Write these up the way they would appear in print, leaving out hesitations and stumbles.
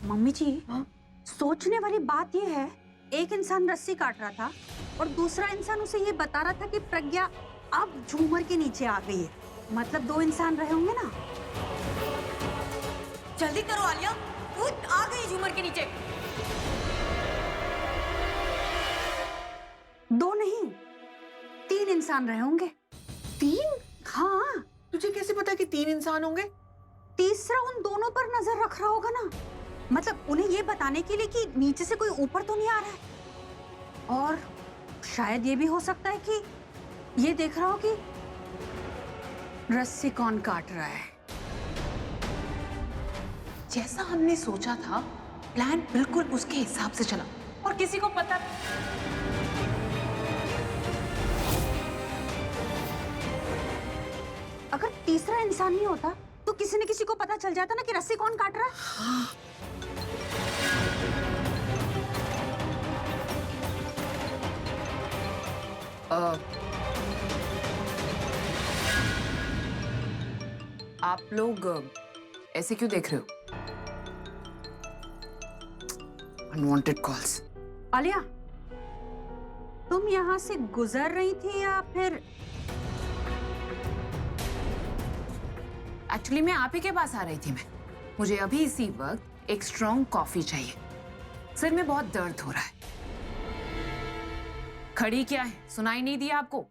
Mummy जी, हाँ? सोचने वाली बात यह है, एक इंसान रस्सी काट रहा था और दूसरा इंसान उसे ये बता रहा था कि प्रज्ञा अब झूमर के नीचे आ गई है। मतलब दो इंसान रहे होंगे ना। जल्दी करो आलिया, वो आ गई झूमर के नीचे। दो नहीं, तीन इंसान रहे होंगे। 3? हाँ, तुझे कैसे पता कि 3 इंसान होंगे? तीसरा उन दोनों पर नजर रख रहा होगा ना। मतलब उन्हें ये बताने के लिए कि नीचे से कोई ऊपर तो नहीं आ रहा है। और शायद ये भी हो सकता है कि ये देख रहा हो कि रस्सी कौन काट रहा है। जैसा हमने सोचा था, प्लान बिल्कुल उसके हिसाब से चला और किसी को पता। अगर तीसरा इंसान नहीं होता तो किसी न किसी को पता चल जाता ना कि रस्सी कौन काट रहा है। आप लोग ऐसे क्यों देख रहे हो? Unwanted calls. आलिया, तुम यहाँ से गुजर रही थी या फिर? एक्चुअली मैं आप ही के पास आ रही थी। मुझे अभी इसी वक्त एक स्ट्रॉन्ग कॉफी चाहिए। सिर में बहुत दर्द हो रहा है। खड़ी क्या है, सुनाई नहीं दिया आपको?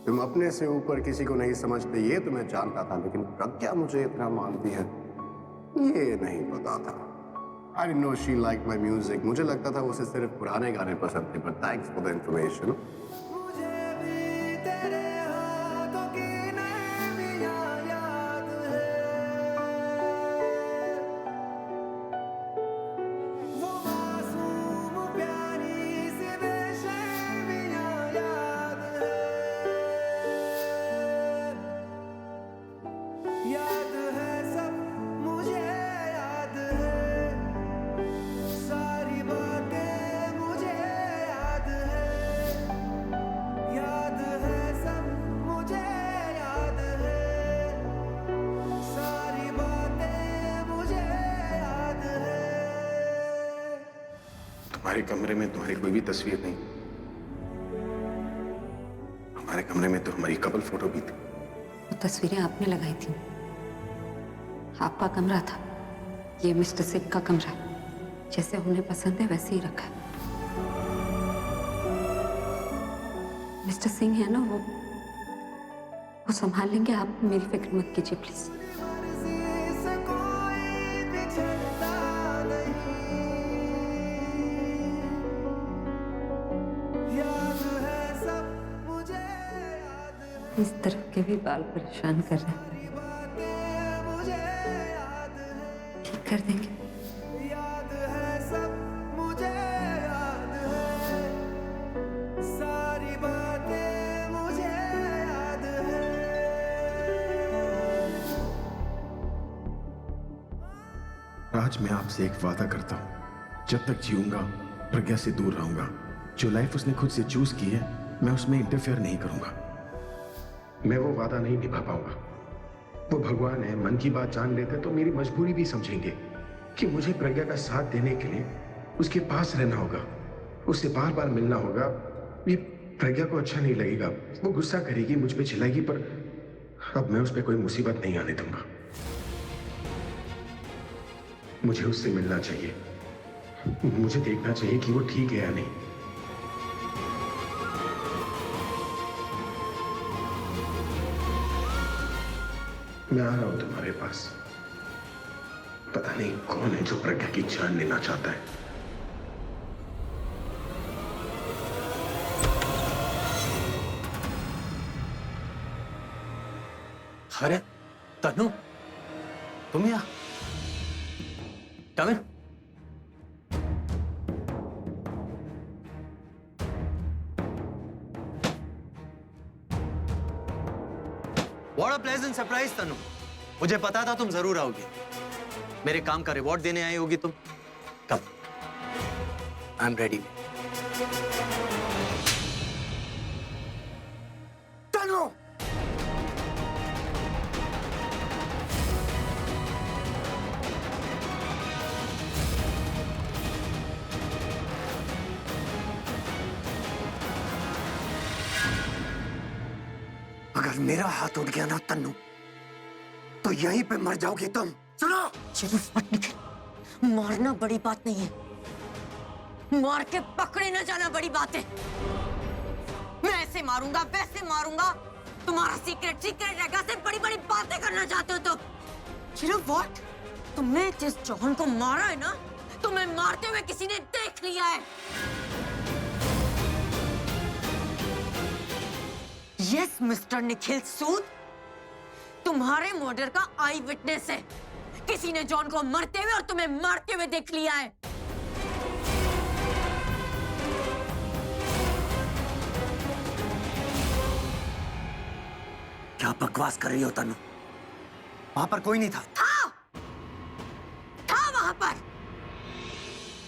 तुम अपने से ऊपर किसी को नहीं समझते ये तो मैं जानता था, लेकिन प्रज्ञा मुझे इतना मानती है ये नहीं पता था। I know she like my music. मुझे लगता था उसे सिर्फ पुराने गाने पसंद थे, but thanks for the information. हमारे कमरे में तुम्हारी कोई भी तस्वीर नहीं। हमारे कमरे में तो हमारी कपल फोटो भी थी। वो तस्वीरें आपने लगाई थी। आपका कमरा था, ये मिस्टर सिंह का कमरा। जैसे उन्हें पसंद है वैसे ही रखा है। मिस्टर सिंह है ना, वो संभाल लेंगे। आप मेरी फिक्र मत कीजिए प्लीज। इस तरफ के भी बाल परेशान कर रहे हैं। ठीक कर देंगे। आज मैं आपसे एक वादा करता हूं, जब तक जीऊंगा प्रज्ञा से दूर रहूंगा। जो लाइफ उसने खुद से चूज की है, मैं उसमें इंटरफेयर नहीं करूंगा। मैं वो वादा नहीं निभा पाऊंगा। वो भगवान है, मन की बात जान लेते तो मेरी मजबूरी भी समझेंगे कि मुझे प्रज्ञा का साथ देने के लिए उसके पास रहना होगा, उससे बार बार मिलना होगा। ये प्रज्ञा को अच्छा नहीं लगेगा, वो गुस्सा करेगी, मुझ पे चिल्लाएगी, पर अब मैं उस पर कोई मुसीबत नहीं आने दूंगा। मुझे उससे मिलना चाहिए, मुझे देखना चाहिए कि वो ठीक है या नहीं। मैं आ रहा हूं तुम्हारे पास। पता नहीं कौन है जो प्रज्ञा की जान लेना चाहता है। अरे तनु, तुम यहाँ? कम इन। व्हाट अ प्लेजेंट सरप्राइज तनु। मुझे पता था तुम जरूर आओगी। मेरे काम का रिवॉर्ड देने आई होगी तुम। कब? I am ready. तनु! अगर मेरा हाथ उठ गया ना तन्नू, तो यहीं पे मर जाओगी तुम। सुनो, चलो मत निकल। मारना बड़ी बात नहीं है, मार के पकड़े न जाना बड़ी बात है। मैं ऐसे मारूंगा वैसे मारूंगा, तुम्हारा सीक्रेट सीक्रेट रहेगा। सिर्फ बड़ी बड़ी बातें करना चाहते हो तुम। चलो व्हाट? तुमने जिस जॉन को मारा है ना, तुम्हें मारते हुए किसी ने देख लिया है। यस मिस्टर निखिल सूद, तुम्हारे मर्डर का आई विटनेस है। किसी ने जॉन को मरते हुए और तुम्हें मारते हुए देख लिया है। क्या बकवास कर रही हो तनु? वहां पर कोई नहीं था। था वहां पर।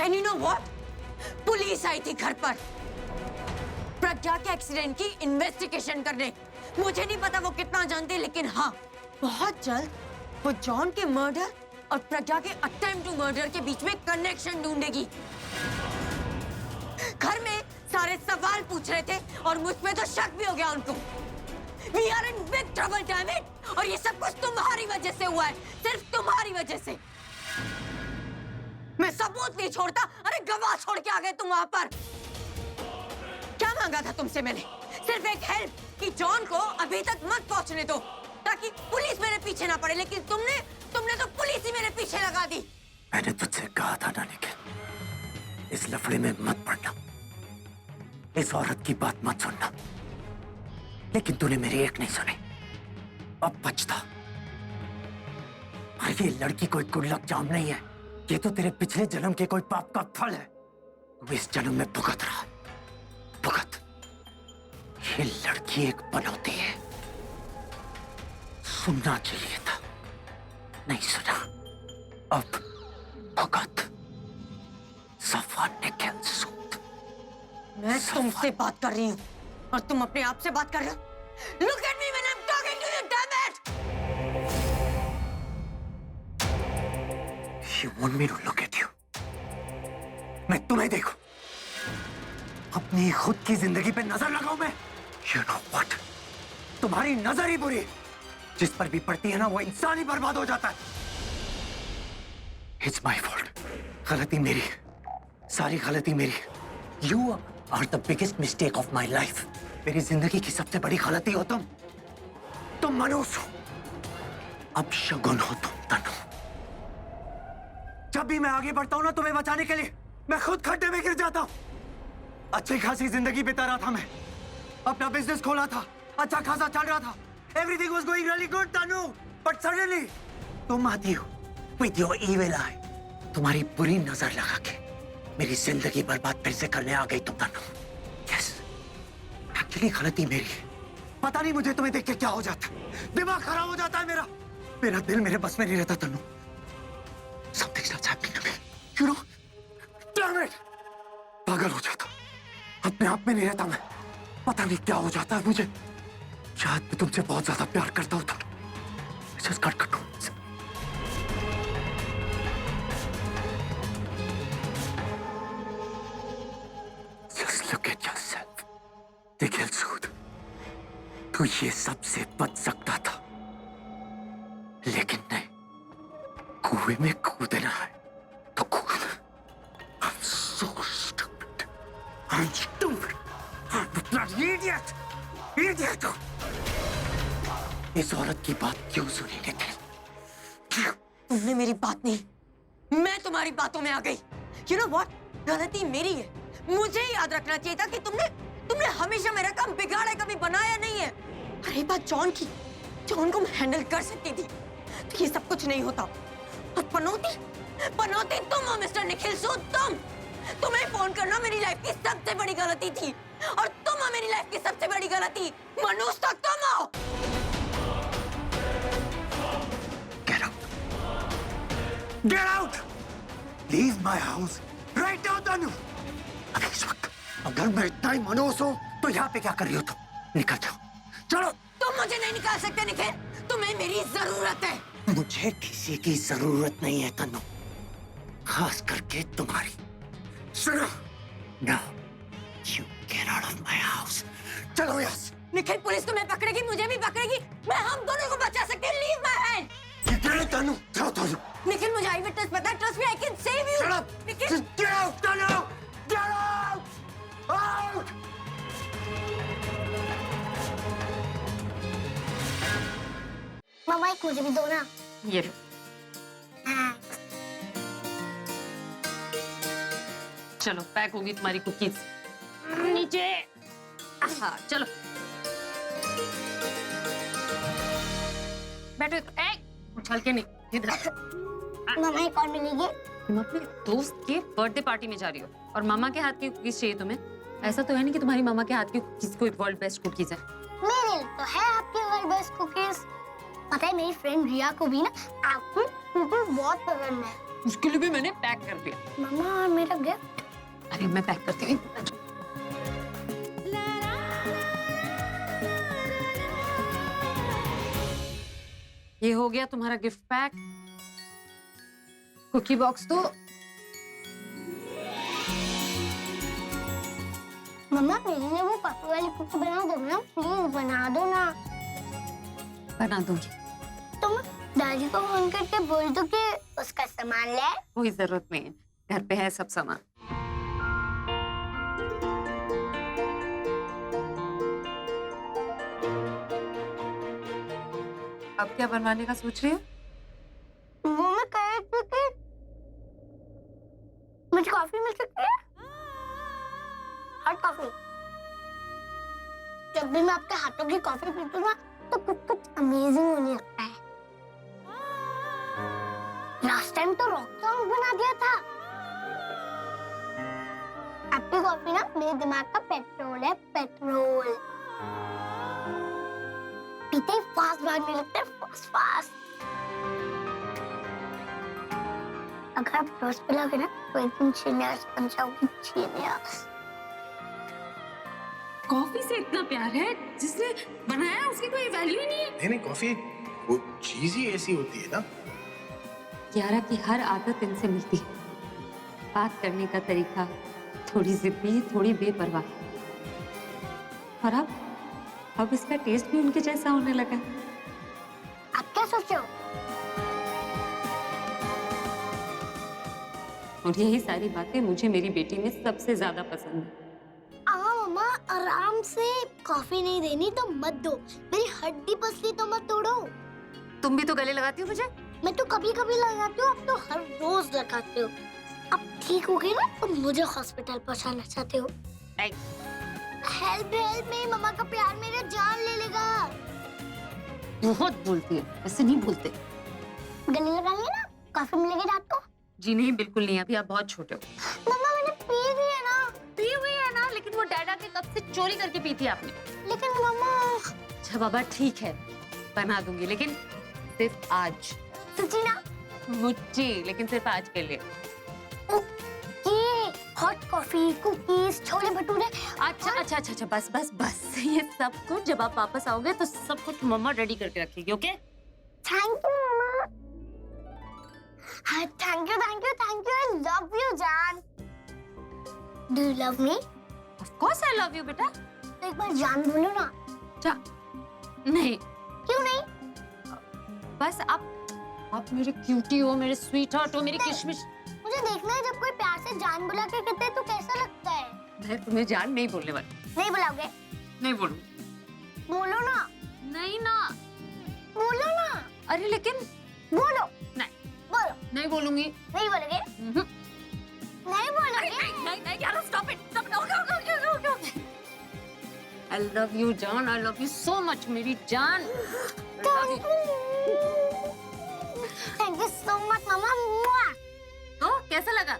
And you know what? Police आई थी घर पर प्रज्ञा के एक्सीडेंट की इन्वेस्टिगेशन करने। मुझे नहीं पता वो कितना जानती, लेकिन हाँ, बहुत जल्द वो जॉन के मर्डर और प्रज्ञा के अटेम्प्ट टू मर्डर के बीच में कनेक्शन ढूंढेगी। घर में सारे सवाल पूछ रहे थे और मुझ पे तो शक भी हो गया उनको। We are in big trouble, damn it! और ये सब कुछ तुम्हारी वजह से हुआ है, सिर्फ तुम्हारी वजह से। मैं सबूत नहीं छोड़ता। अरे गवाह छोड़ के आ गए तुम वहां पर। क्या मांगा था तुमसे मैंने? सिर्फ एक हेल्प कि जॉन को अभी तक मत पहुंचने दो, ताकि पुलिस मेरे पीछे ना पड़े। लेकिन तुमने तो पुलिस ही मेरे पीछे लगा दी। मैंने तुझसे कहा था ना निखिल, इस लफड़े में मत पड़ना, इस औरत की बात मत सुनना। लेकिन तूने मेरी एक नहीं सुनी। अब बचता। और ये लड़की कोई गुडलक चार्म नहीं है, ये तो तेरे पिछले जन्म के कोई पाप का फल है। तू इस जन्म में भुगत रहा, भुगत। ये लड़की एक बनौती है। सुनना चाहिए था, नहीं सुना। अब भुगत। सफा निखिल सूद। मैं तुमसे बात कर रही हूँ और तुम अपने आप से बात कर रहे हो। Look at me when I'm talking to you, damn it! You want me to look at you? मैं तुम्हें देखूं, अपनी खुद की जिंदगी पे नजर लगाऊं मैं? You know what? तुम्हारी नजर ही बुरी, जिस पर भी पड़ती है ना वो इंसान ही बर्बाद हो जाता है। It's my fault. गलती मेरी, सारी गलती मेरी। You are the biggest mistake of my life. मेरी जिंदगी की सबसे बड़ी गलती हो तुम। तुम मनुष्य हो, अब शगुन हो तुम तनु। जब भी मैं आगे बढ़ता हूं ना तुम्हें बचाने के लिए, मैं खुद खड्डे में गिर जाता हूं। अच्छी खासी जिंदगी बिता रहा था मैं, अपना बिजनेस खोला था, अच्छा खासा चल रहा था। Everything was going really good, Tanu. But suddenly, तुम आती हो with your evil eye. तुम्हारी बुरी नजर लगा के मेरी जिंदगी बर्बाद फिर से करने आ गई तुम तनु। Yes, एक्चुअली गलती मेरी है। पता नहीं मुझे तुम्हें देख के क्या हो जाता, दिमाग खराब हो जाता है मेरा। मेरा दिल मेरे बस में नहीं रहता तनु। Something's not happening to me. You know? Damn it! पागल हो जाता, अपने आप में नहीं रहता मैं। पता नहीं क्या हो जाता है मुझे। शायद मैं तुमसे बहुत ज्यादा प्यार करता हूँ तनु। Just got control. Just look at yourself. Nikhil सूद, तू ये सबसे बच सकता था, लेकिन नहीं। कुएं में कूदना है तो कूद। I'm so stupid. I'm stupid. I'm a bloody idiot. Idiot. इस औरत की बात क्यों सुनी निखिल? क्यों? तुमने मेरी बात नहीं, मैं तुम्हारी बातों में आ गई। You know what? गलती मेरी है। मुझे याद रखना चाहिए था कि तुमने हमेशा मेरा काम बिगाड़ा, कभी बनाया नहीं है। और ये बात जॉन की, जॉन को मैं हैंडल कर सकती थी तो ये सब कुछ नहीं होता। और पनौती तुम हो मिस्टर निखिल सूद, तुम्हें फोन करना मेरी लाइफ की सबसे बड़ी गलती थी। और तुम हो मेरी लाइफ की सबसे बड़ी गलती। मनुष्य तो तुम हो। Get out! Leave my house right now, तनु। अभी इस वक्त अगर मैं इतना ही मनोस हो तो यहाँ पे क्या कर रही हो तुम? निकल जाओ, चलो। तुम मुझे नहीं निकाल सकते निखिल, तुम्हें मेरी जरूरत है। मुझे किसी की जरूरत नहीं है तनु, खास करके तुम्हारी। सुनो, now you get out of my house। चलो यहाँ से। निखिल, पुलिस तुम्हें पकड़ेगी, मुझे भी पकड़ेगी, मैं हम दोनों को बचा सकती हूँ। Leave my hand. तनु, जाओ तनु। निखिल, मुझे आई विटनेस पता है, trust me, I can save you. Shut up! Nikhil, Just get out, Tanu! Get out! Out! मम्मा एक मुझे भी दो ना। ये लो। चलो पैक होगी तुम्हारी कुकीज। नीचे। हाँ चलो बैठो। उछल के नहीं, इधर। मम्मा एक और मिलेगी। तुम अपने दोस्त के बर्थडे पार्टी में जा रही हो और मामा के हाथ की कुकीज चाहिए तुम्हें? ऐसा तो है नहीं कि तुम्हारी मामा के हाथ की कुकीज कोई वर्ल्ड बेस्ट कुकीज है। मेरे लिए तो है आपकी वर्ल्ड बेस्ट कुकीज। पता है मेरी फ्रेंड रिया को भी ना आपकी कुकीज बहुत पसंद है। उसके लिए भी मैंने पैक कर दिया। मम्मा और मेरा गिफ्ट। अरे मैं पैक करती हूँ। ये हो गया तुम्हारा गिफ्ट पैक। कुकी बॉक्स तो मम्मा मेरे लिए वो कॉफी वाली कुकी बना दो ना, प्लीज बना दो ना। बना दूंगी। तुम दादी को फोन करके बोल दो कि उसका सामान ले आए। कोई जरूरत नहीं है, घर पे है सब सामान। अब क्या बनवाने का सोच रही हो? वो मैं कह रही थी कि मुझे कॉफी मिल सकती है, हॉट कॉफी। जब भी मैं आपके हाथों की कॉफी पीती हूँ ना तो कुछ कुछ अमेजिंग होने लगता है। लास्ट टाइम तो रॉक सॉन्ग बना दिया था। आपकी कॉफी ना मेरे दिमाग का पेट्रोल है, पेट्रोल। पीते ही फास्ट भागने लगता है, फास्ट फास्ट। अगर आप रोज पिलाओगे ना तो एक दिन जीनियस बन जाओगी, जीनियस। कॉफी से इतना प्यार है, जिसने बनाया उसकी कोई वैल्यू ही नहीं है। नहीं कॉफी वो चीज ही ऐसी होती है ना। यारा की हर आदत इनसे मिलती है। बात करने का तरीका, थोड़ी जिद्दी, थोड़ी बेपरवाह। और अब इसका टेस्ट भी उनके जैसा होने लगा। आप क्या सोचो? और यही सारी बातें मुझे मेरी बेटी में सबसे ज्यादा पसंद है। मम्मा आराम से, कॉफी नहीं देनी तो मत दो। मेरी हड्डी पसली तो मत तोड़ो। तुम भी तो गले लगाती हो मुझे। मैं तो कभी कभी लगाती हूँ, अब तो हर रोज लगाती हूँ। अब ठीक हो गई ना तो मुझे हॉस्पिटल पहुँचाना चाहते हो? हेल्प हेल्प, मेरी मम्मा का प्यार मेरा जान ले लेगा। बहुत बोलती है, ऐसे नहीं बोलते। गले लगाइए ना, कॉफी मिलेगी रात को। जी नहीं, बिल्कुल नहीं, अभी आप बहुत छोटे हो। मम्मा मैंने पी भी है ना। पी हुई है ना, लेकिन वो डैडा के कप से चोरी करके पी थी आपने। लेकिन मम्मा। अच्छा बाबा ठीक है, बना दूंगी, लेकिन सिर्फ आज। सच्ची ना? मुझे, लेकिन सिर्फ आज के लिए। ये hot coffee, cookies, chole bhature. अच्छा, बस ये सब कुछ जब आप वापस आओगे तो सब कुछ मम्मा रेडी करके रखेगी, ओके? थैंक यू मम्मा। हाँ thank you, I love you जान। Do you love me? Of course I love you बेटा। तो एक बार जान बोलो ना। नहीं। क्यों नहीं? बस आप मेरे क्यूटी हो, मेरे स्वीट हार्ट हो, मेरी किशमिश। मुझे देखना है जब कोई प्यार से जान बुला के कहते हैं तो कैसा लगता है। मैं तुम्हें जान नहीं बोलने वाली। नहीं बुलाओगे? नहीं बोलूंगी। बोलो ना। नहीं ना। बोलो ना। अरे लेकिन बोलो। नहीं। बोलो। नहीं बोलूंगी। नहीं बोलोगे? नहीं बोलोगे? नहीं यार, stop it. Okay. I love you जान, I love you so much मेरी जान। थैंक यू सो मच मामा। तो कैसा लगा?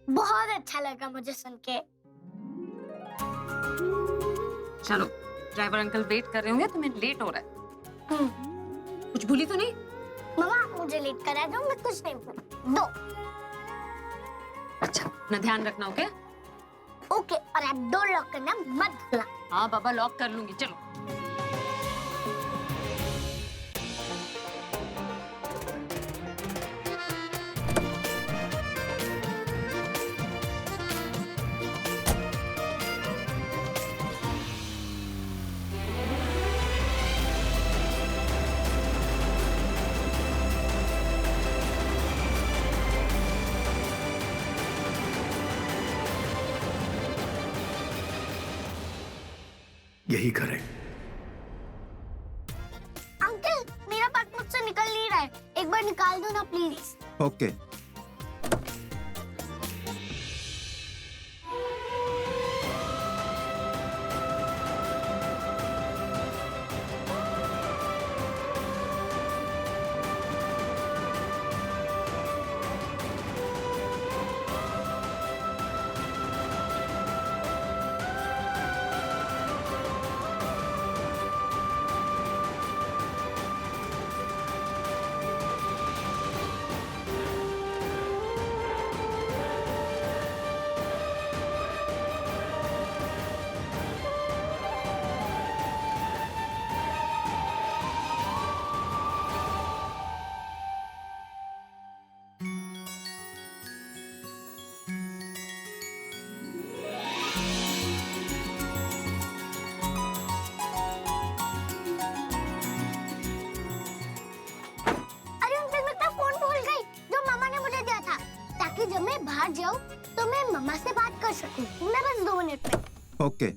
बहुत अच्छा लगा मुझे सुन के। चलो, ड्राइवर अंकल वेट कर रहे होंगे, तुम्हें लेट हो रहा है। कुछ भूली तो नहीं? मम्मा आप मुझे लेट करा दो, मैं कुछ नहीं बोलूं। दो। अच्छा अपना ध्यान रखना, ओके? ओके, और आप डोर लॉक करना मत भूलना। हाँ बाबा, लॉक कर लूंगी, चलो। यही घर है। अंकल, मेरा पार्ट मुझसे निकल नहीं रहा है, एक बार निकाल दो ना प्लीज। ओके। अरे अंकल, मैं तो फोन भूल गई जो मामा ने मुझे दिया था, ताकि जब मैं बाहर जाऊं तो मैं मम्मा से बात कर सकूं। मैं बस 2 मिनट में। ओके।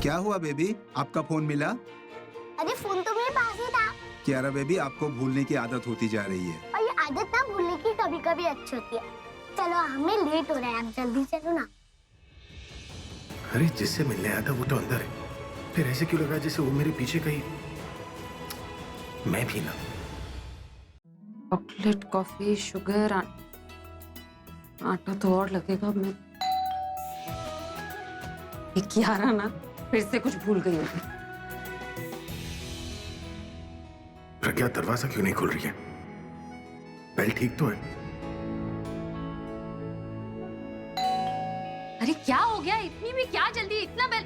क्या हुआ बेबी, आपका फोन मिला? अरे फोन तो मेरे पास ही था। कियारा बेबी, आपको भूलने की आदत होती जा रही है। और ये आदत ना भूलने की कभी कभी अच्छी होती है। चलो हमें लेट हो रहा है, आप जल्दी चलो ना। अरे जिससे मिलने आया था वो तो अंदर है, फिर ऐसे क्यों लगा जैसे वो मेरे पीछे कहीं। मैं भी ना। चॉकलेट, कॉफी, शुगर, आटा तो और लगेगा। मैं ये कियारा ना फिर से कुछ भूल गई होगी। प्रज्ञा दरवाजा क्यों नहीं खोल रही है? बेल ठीक तो है? अरे क्या हो गया, इतनी भी क्या जल्दी, इतना बेल।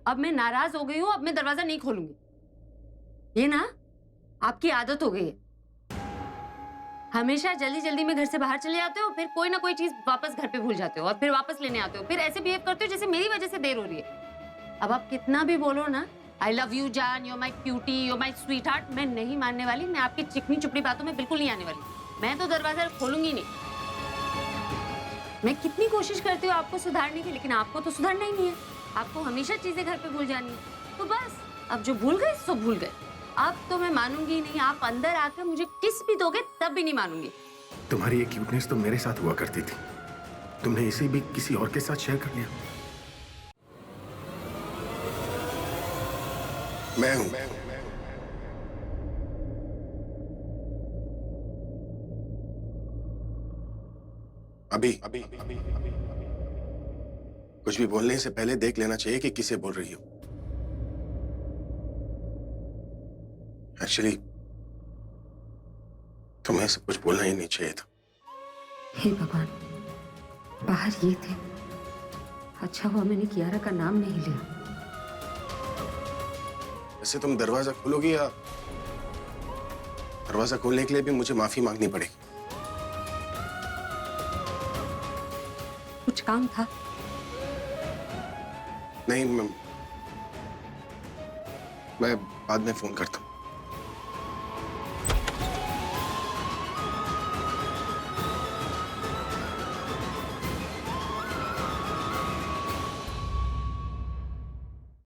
अब मैं नाराज हो गई हूँ, अब मैं दरवाजा नहीं खोलूंगी। ये ना आपकी आदत हो गई है, हमेशा जल्दी जल्दी में घर से बाहर चले जाते हो, फिर कोई ना कोई चीज वापस घर पे भूल जाते हो और फिर वापस लेने आते हो, फिर ऐसे बिहेव करते हो जैसे मेरी वजह से देर हो रही है। अब आप कितना भी बोलो ना, आई लव यू जान, you my cutie, you my sweetheart, मैं नहीं मानने वाली। मैं आपकी चिकनी चुपड़ी बातों में बिल्कुल नहीं आने वाली। मैं तो दरवाजा खोलूंगी नहीं। मैं कितनी कोशिश करती हूँ आपको सुधारने की, लेकिन आपको तो सुधारना ही नहीं है। आपको हमेशा चीजें घर पे भूल जानी है। तो बस अब जो भूल गए सो भूल गए। अब तो मैं मानूंगी नहीं। आप अंदर आकर मुझे किस भी दोगे तब भी नहीं मानूंगी। तुम्हारी ये क्यूटनेस तो मेरे साथ हुआ करती थी, तुमने इसे भी किसी और के साथ शेयर कर लिया। मैं हूं। अभी कुछ भी बोलने से पहले देख लेना चाहिए कि किसे बोल रही हो। एक्चुअली तुम्हें सब कुछ बोलना ही नहीं चाहिए था। हे भगवान, बाहर ये थे। अच्छा हुआ मैंने कियारा का नाम नहीं लिया। वैसे तुम दरवाजा खोलोगी या दरवाजा खोलने के लिए भी मुझे माफी मांगनी पड़ेगी? कुछ काम था? नहीं, मैं बाद में फोन करता हूँ।